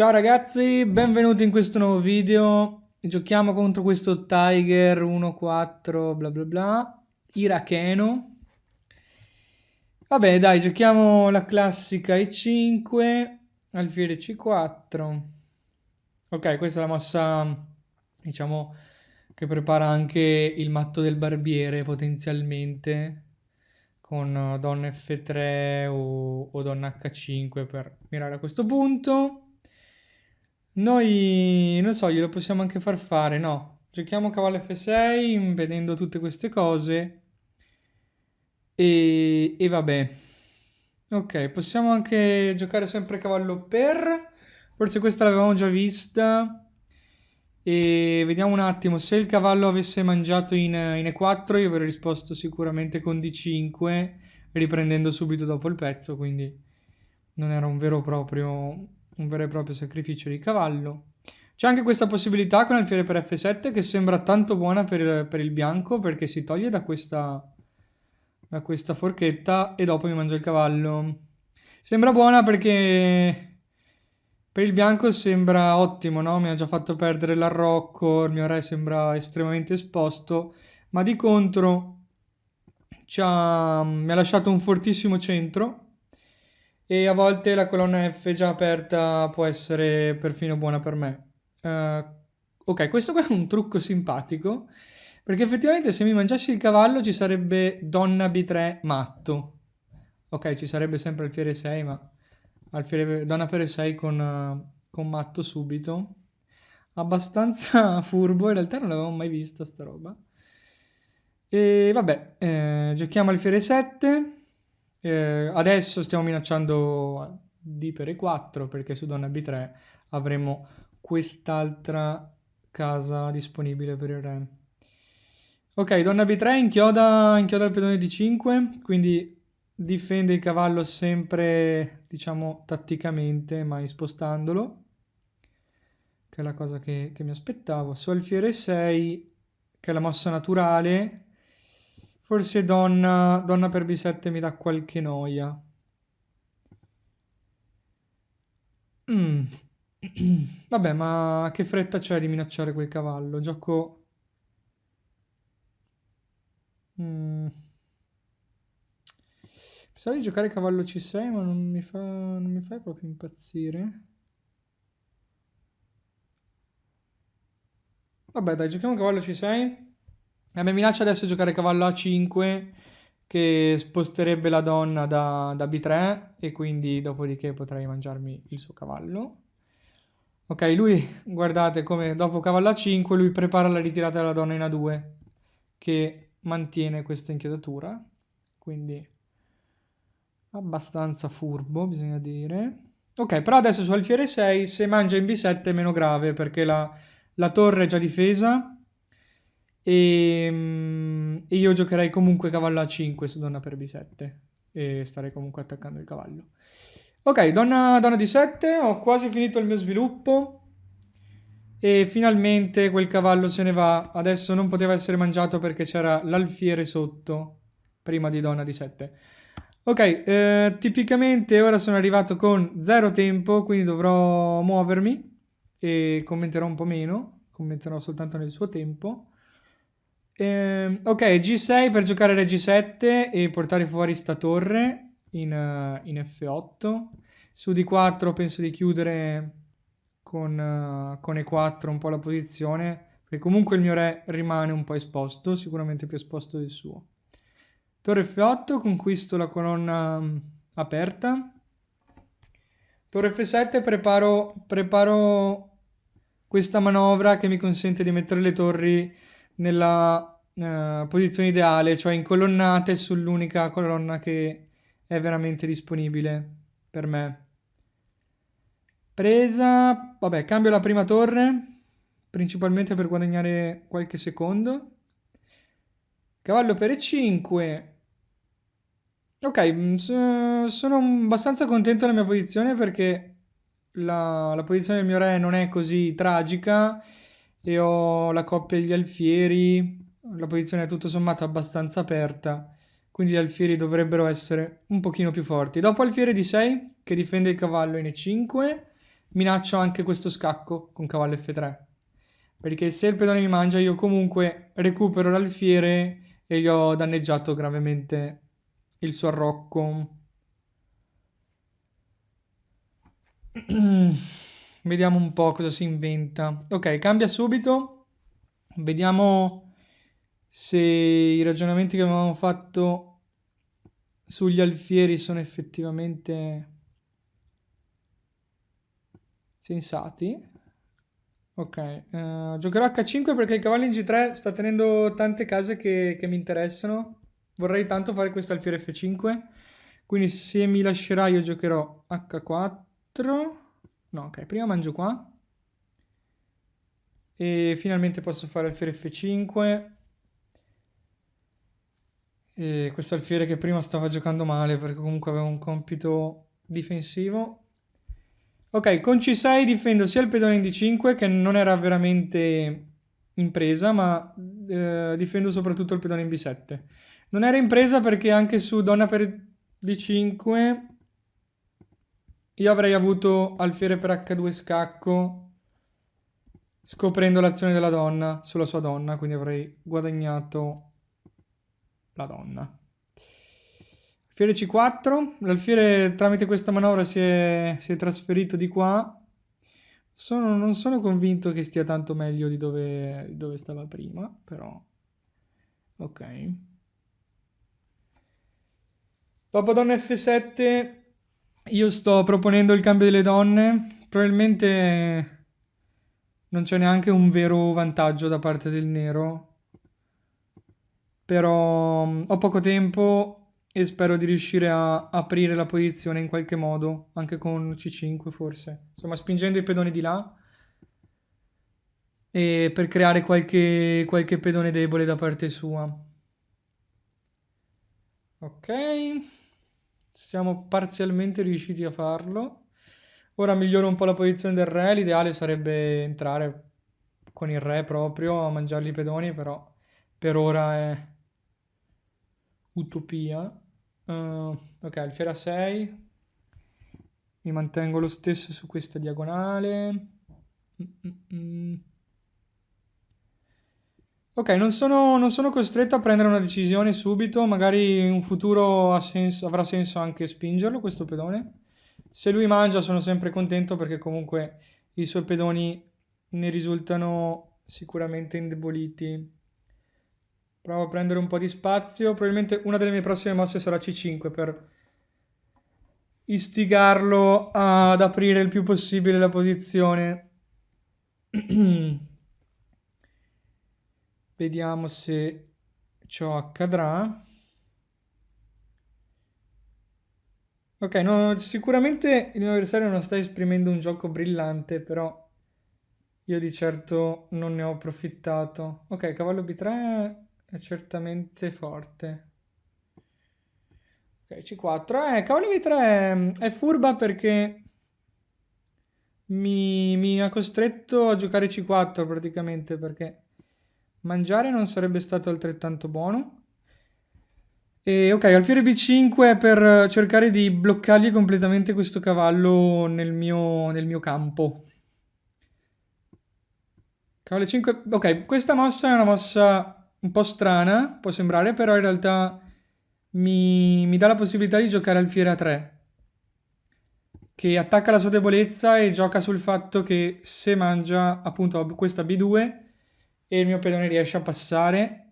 Ciao ragazzi, benvenuti in questo nuovo video. Giochiamo contro questo Tiger 1-4 bla bla bla, iracheno. Vabbè dai, giochiamo la classica E5, alfiere C4. Ok, questa è la mossa, diciamo, che prepara anche il matto del barbiere potenzialmente, con donna F3 o donna H5 per mirare a questo punto. Noi, non so, glielo possiamo anche far fare, no? Giochiamo cavallo F6, vedendo tutte queste cose. E vabbè. Ok, possiamo anche giocare sempre cavallo per. Forse questa l'avevamo già vista. E vediamo un attimo, se il cavallo avesse mangiato in E4, io avrei risposto sicuramente con D5, riprendendo subito dopo il pezzo, quindi non era un vero e proprio sacrificio di cavallo. C'è anche questa possibilità con alfiere per F7 che sembra tanto buona per il bianco perché si toglie da questa forchetta e dopo mi mangia il cavallo. Sembra buona perché per il bianco sembra ottimo, no? Mi ha già fatto perdere l'arrocco, il mio re sembra estremamente esposto, ma di contro mi ha lasciato un fortissimo centro e a volte la colonna F già aperta può essere perfino buona per me. Ok, questo qua è un trucco simpatico, perché effettivamente se mi mangiassi il cavallo ci sarebbe donna B3 matto. Ok, ci sarebbe sempre alfiere 6, ma donna per 6 con matto subito. Abbastanza furbo, in realtà non l'avevo mai vista sta roba. E vabbè, giochiamo alfiere 7. Adesso stiamo minacciando D per E4 perché su donna B3 avremo quest'altra casa disponibile per il re. Ok, donna B3 inchioda il pedone D5, quindi difende il cavallo sempre, diciamo, tatticamente, mai spostandolo, che è la cosa che mi aspettavo. Su alfiere 6, che è la mossa naturale, forse donna per B7 mi dà qualche noia. Mm. Vabbè, ma che fretta c'è di minacciare quel cavallo? Gioco. Mm. Pensavo di giocare cavallo C6, ma non mi fa proprio impazzire. Vabbè, dai, giochiamo cavallo C6. A me minaccia adesso giocare cavallo A5, che sposterebbe la donna da B3, e quindi dopodiché potrei mangiarmi il suo cavallo. Ok, lui, guardate come dopo cavallo A5 lui prepara la ritirata della donna in A2, che mantiene questa inchiodatura, quindi abbastanza furbo, bisogna dire. Ok, però adesso su alfiere 6, se mangia in B7 è meno grave, perché la torre è già difesa, e io giocherei comunque cavallo A5 su donna per B7, e starei comunque attaccando il cavallo. Ok, donna D7, ho quasi finito il mio sviluppo. E finalmente quel cavallo se ne va. Adesso non poteva essere mangiato perché c'era l'alfiere sotto, prima di donna di 7. Ok, tipicamente ora sono arrivato con 0 tempo, quindi dovrò muovermi e commenterò un po' meno, commenterò soltanto nel suo tempo. Ok, G6 per giocare re G7 e portare fuori sta torre in F8. Su D4 penso di chiudere con E4 un po' la posizione, perché comunque il mio re rimane un po' esposto, sicuramente più esposto del suo. Torre F8, conquisto la colonna aperta. Torre F7, preparo questa manovra che mi consente di mettere le torri nella posizione ideale, cioè incolonnate sull'unica colonna che è veramente disponibile per me. Presa, vabbè, cambio la prima torre, principalmente per guadagnare qualche secondo. Cavallo per E5. Ok, sono abbastanza contento della mia posizione perché la posizione del mio re non è così tragica e ho la coppia degli alfieri, la posizione è tutto sommato abbastanza aperta, quindi gli alfieri dovrebbero essere un pochino più forti. Dopo alfiere di 6 che difende il cavallo in E5, minaccio anche questo scacco con cavallo F3. Perché se il pedone mi mangia, io comunque recupero l'alfiere e gli ho danneggiato gravemente il suo arrocco. Vediamo un po' cosa si inventa. Ok, cambia subito. Vediamo se i ragionamenti che avevamo fatto sugli alfieri sono effettivamente sensati. Ok, giocherò H5 perché il cavallo in G3 sta tenendo tante case che mi interessano. Vorrei tanto fare questo alfiere F5. Quindi se mi lascerà io giocherò H4. No, ok, prima mangio qua. E finalmente posso fare alfiere F5. E questo alfiere che prima stava giocando male perché comunque aveva un compito difensivo. Ok, con C6 difendo sia il pedone in D5 che non era veramente impresa, ma difendo soprattutto il pedone in B7. Non era impresa perché anche su donna per D5 io avrei avuto alfiere per H2 scacco scoprendo l'azione della donna sulla sua donna, quindi avrei guadagnato la donna. Alfiere C4, l'alfiere tramite questa manovra si è trasferito di qua. Non sono convinto che stia tanto meglio di dove stava prima, però ok. Dopo donna F7 io sto proponendo il cambio delle donne, probabilmente non c'è neanche un vero vantaggio da parte del nero, però ho poco tempo e spero di riuscire a aprire la posizione in qualche modo, anche con C5 forse, insomma spingendo i pedoni di là e per creare qualche pedone debole da parte sua. Ok, siamo parzialmente riusciti a farlo. Ora miglioro un po' la posizione del re, l'ideale sarebbe entrare con il re proprio a mangiargli i pedoni, però per ora è utopia. Ok, alfiere a 6. Mi mantengo lo stesso su questa diagonale. Ok, non sono costretto a prendere una decisione subito, magari in un futuro avrà senso anche spingerlo questo pedone. Se lui mangia sono sempre contento perché comunque i suoi pedoni ne risultano sicuramente indeboliti. Provo a prendere un po' di spazio, probabilmente una delle mie prossime mosse sarà C5 per istigarlo ad aprire il più possibile la posizione. Vediamo se ciò accadrà. Ok, no, sicuramente il mio avversario non sta esprimendo un gioco brillante, però io di certo non ne ho approfittato. Ok, cavallo B3 è certamente forte. Ok, C4. Cavallo B3 è furba perché mi ha costretto a giocare C4 praticamente, perché mangiare non sarebbe stato altrettanto buono. E ok, alfiere B5 per cercare di bloccargli completamente questo cavallo nel mio campo. Cavallo 5. Ok, questa mossa è una mossa un po' strana, può sembrare, però in realtà mi dà la possibilità di giocare alfiere a 3, che attacca la sua debolezza e gioca sul fatto che se mangia appunto questa B2 e il mio pedone riesce a passare.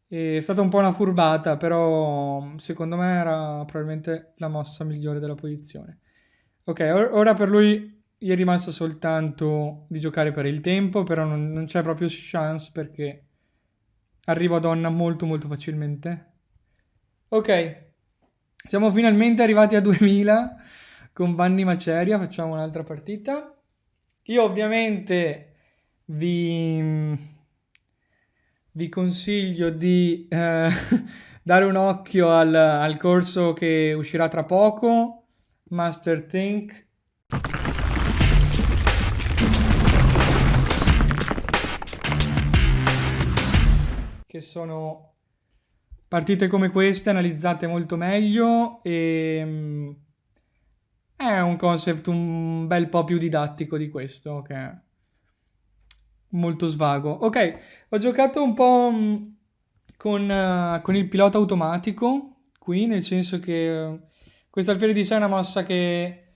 È stata un po' una furbata, però secondo me era probabilmente la mossa migliore della posizione. Ok, ora per lui gli è rimasto soltanto di giocare per il tempo, però non c'è proprio chance perché arrivo a donna molto molto facilmente. Ok, siamo finalmente arrivati a 2000 con Vanni Maceria, facciamo un'altra partita. Io ovviamente vi consiglio di dare un occhio al corso che uscirà tra poco, Master Think. Che sono partite come queste analizzate molto meglio e È un concept un bel po' più didattico di questo, che è molto svago. Ok, ho giocato un po' con il pilota automatico, qui, nel senso che questo alfiere di sé è una mossa che è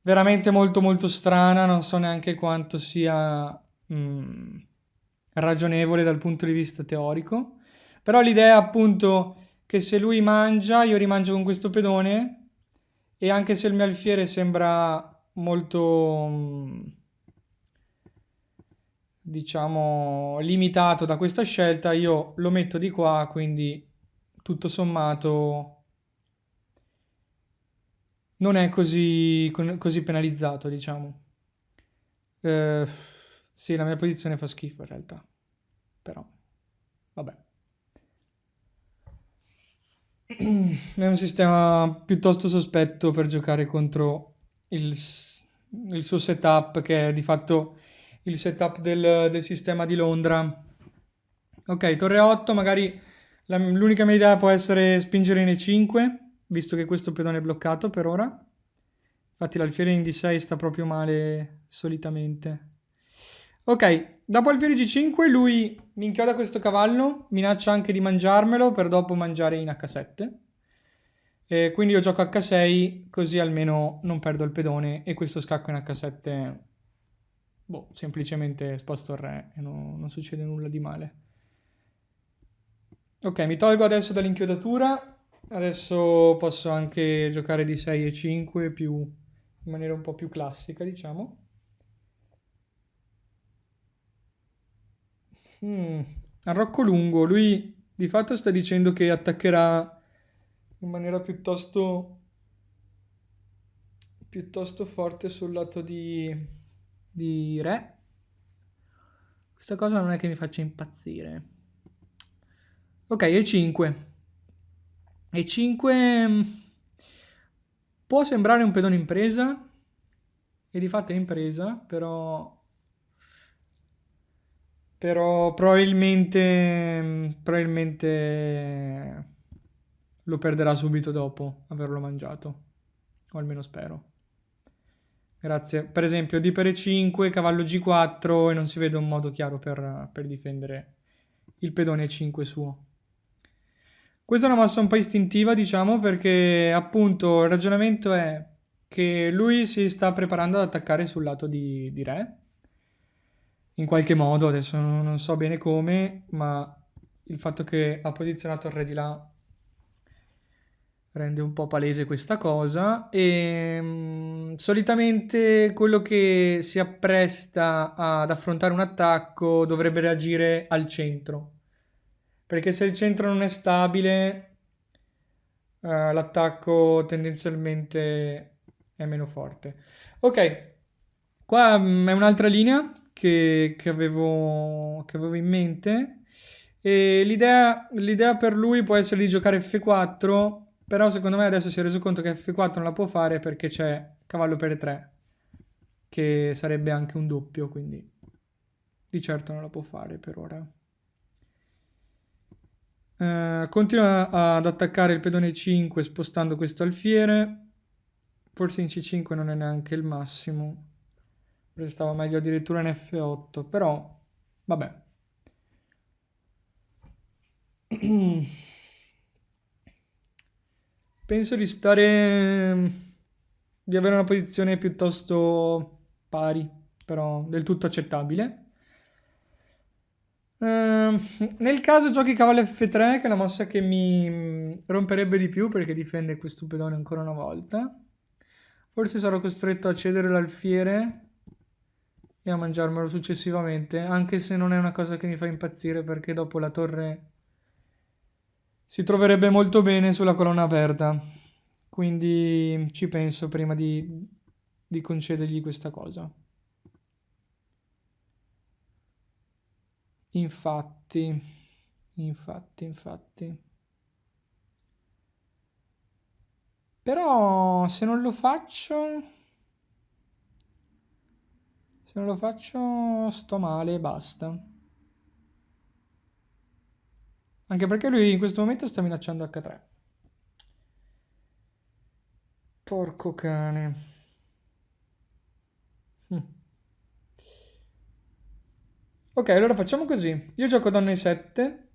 veramente molto molto strana, non so neanche quanto sia mm, ragionevole dal punto di vista teorico, però l'idea è appunto che se lui mangia, io rimangio con questo pedone e anche se il mio alfiere sembra molto, diciamo, limitato da questa scelta, io lo metto di qua, quindi tutto sommato non è così penalizzato, diciamo. Eh, sì, la mia posizione fa schifo in realtà, però vabbè. È un sistema piuttosto sospetto per giocare contro il suo setup, che è di fatto il setup del sistema di Londra. Ok, torre 8, magari l'unica mia idea può essere spingere in E5, visto che questo pedone è bloccato per ora. Infatti l'alfiere in D6 sta proprio male solitamente. Ok, dopo alfiere G5 lui mi inchioda questo cavallo, minaccia anche di mangiarmelo per dopo mangiare in H7. E quindi io gioco H6 così almeno non perdo il pedone e questo scacco in H7, boh, semplicemente sposto il re e non succede nulla di male. Ok, mi tolgo adesso dall'inchiodatura, adesso posso anche giocare di 6 e 5 in maniera un po' più classica, diciamo. Mm, Arrocco lungo, lui di fatto sta dicendo che attaccherà in maniera piuttosto forte sul lato di re. Questa cosa non è che mi faccia impazzire. Ok, E5. E5 può sembrare un pedone impresa, e di fatto è impresa, però probabilmente lo perderà subito dopo averlo mangiato, o almeno spero. Grazie. Per esempio, D per E5, cavallo G4 e non si vede un modo chiaro per difendere il pedone E5 suo. Questa è una mossa un po' istintiva, diciamo, perché appunto il ragionamento è che lui si sta preparando ad attaccare sul lato di re, in qualche modo, adesso non so bene come, ma il fatto che ha posizionato il re di là rende un po' palese questa cosa e solitamente quello che si appresta ad affrontare un attacco dovrebbe reagire al centro, perché se il centro non è stabile, l'attacco tendenzialmente è meno forte. Ok, qua è un'altra linea che avevo in mente. E l'idea per lui può essere di giocare F4, però secondo me adesso si è reso conto che F4 non la può fare perché c'è cavallo per E3, che sarebbe anche un doppio, quindi di certo non la può fare per ora. Continua ad attaccare il pedone 5 spostando questo alfiere. Forse in C5 non è neanche il massimo. Forse stava meglio addirittura in F8, però vabbè. Penso di avere una posizione piuttosto pari, però del tutto accettabile. Nel caso giochi cavallo F3, che è la mossa che mi romperebbe di più perché difende questo pedone ancora una volta. Forse sarò costretto a cedere l'alfiere e a mangiarmelo successivamente, anche se non è una cosa che mi fa impazzire perché dopo la torre si troverebbe molto bene sulla colonna aperta. Quindi ci penso prima di concedergli questa cosa. Infatti, infatti. Però se non lo faccio sto male e basta. Anche perché lui in questo momento sta minacciando H3. Porco cane. Mm. Ok, allora facciamo così. Io gioco donna e 7.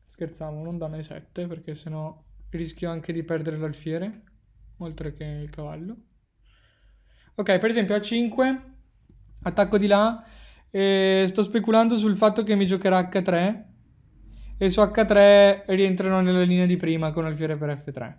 Scherzavo, non donna e 7, perché sennò rischio anche di perdere l'alfiere, oltre che il cavallo. Ok, per esempio A5, attacco di là, e sto speculando sul fatto che mi giocherà H3, e su H3 rientrano nella linea di prima con alfiere per F3.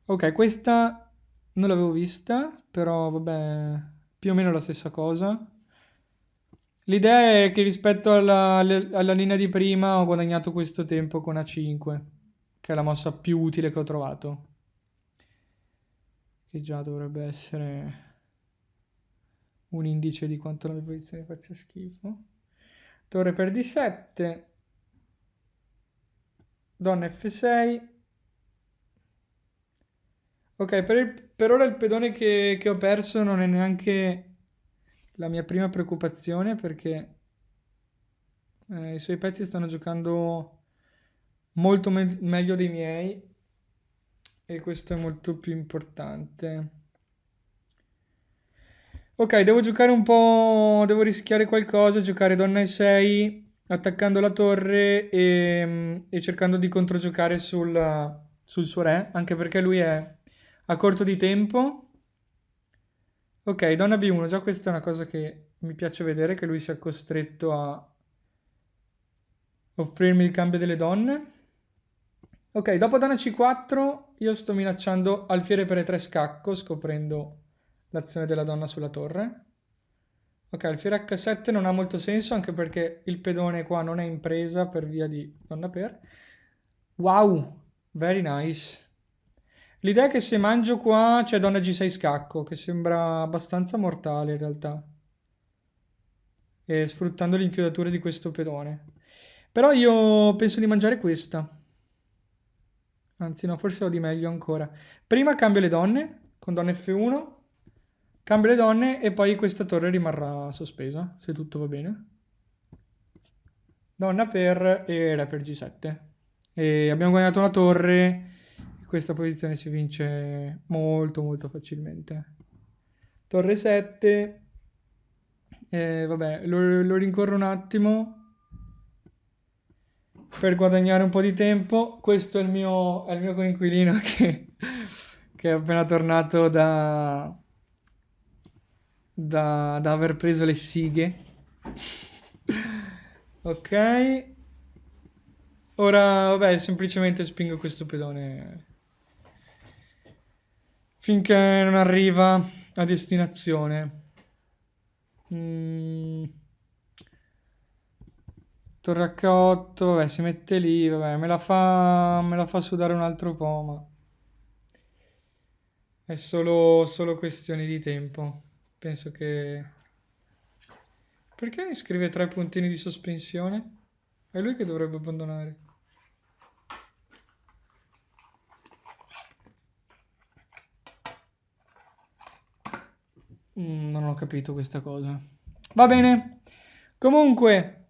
Ok, questa non l'avevo vista, però vabbè, più o meno la stessa cosa. L'idea è che rispetto alla linea di prima ho guadagnato questo tempo con A5, che è la mossa più utile che ho trovato. Che già dovrebbe essere un indice di quanto la mia posizione faccia schifo. Torre per D7. Donna F6. Ok, per ora il pedone che ho perso non è neanche la mia prima preoccupazione, perché i suoi pezzi stanno giocando molto meglio dei miei, e questo è molto più importante. Ok, devo giocare un po', devo rischiare qualcosa, giocare donna E6 attaccando la torre e cercando di controgiocare sul suo re, anche perché lui è a corto di tempo. Ok, donna B1, già questa è una cosa che mi piace vedere, che lui sia costretto a offrirmi il cambio delle donne. Ok, dopo donna C4 io sto minacciando alfiere per E3 scacco, scoprendo l'azione della donna sulla torre. Ok, alfiere H7 non ha molto senso, anche perché il pedone qua non è in presa per via di donna per. Wow, very nice. L'idea è che se mangio qua c'è donna G6 scacco, che sembra abbastanza mortale in realtà, e sfruttando l'inchiodatura di questo pedone. Però io penso di mangiare questa. Anzi no, forse ho di meglio ancora. Prima cambio le donne, con donna F1, cambio le donne e poi questa torre rimarrà sospesa, se tutto va bene. Donna per e re per G7. E abbiamo guadagnato una torre. Questa posizione si vince molto molto facilmente. Torre 7. Vabbè, lo rincorro un attimo per guadagnare un po' di tempo. Questo è il mio coinquilino che è appena tornato da aver preso le sighe. Ok. Ora, vabbè, semplicemente spingo questo pedone finché non arriva a destinazione. Mm. Torre H8, vabbè, si mette lì, vabbè, me la fa sudare un altro po', ma è solo questione di tempo. Penso che... Perché mi scrive 3 puntini di sospensione? È lui che dovrebbe abbandonare. Non ho capito questa cosa. Va bene. Comunque,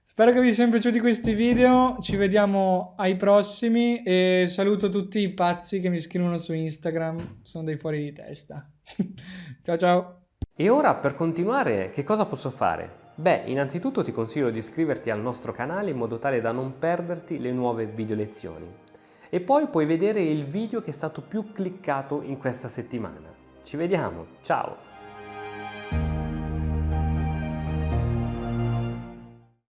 spero che vi siano piaciuti questi video. Ci vediamo ai prossimi e saluto tutti i pazzi che mi scrivono su Instagram. Sono dei fuori di testa. Ciao ciao. E ora per continuare che cosa posso fare? Beh, innanzitutto ti consiglio di iscriverti al nostro canale in modo tale da non perderti le nuove video lezioni. E poi puoi vedere il video che è stato più cliccato in questa settimana. Ci vediamo, ciao!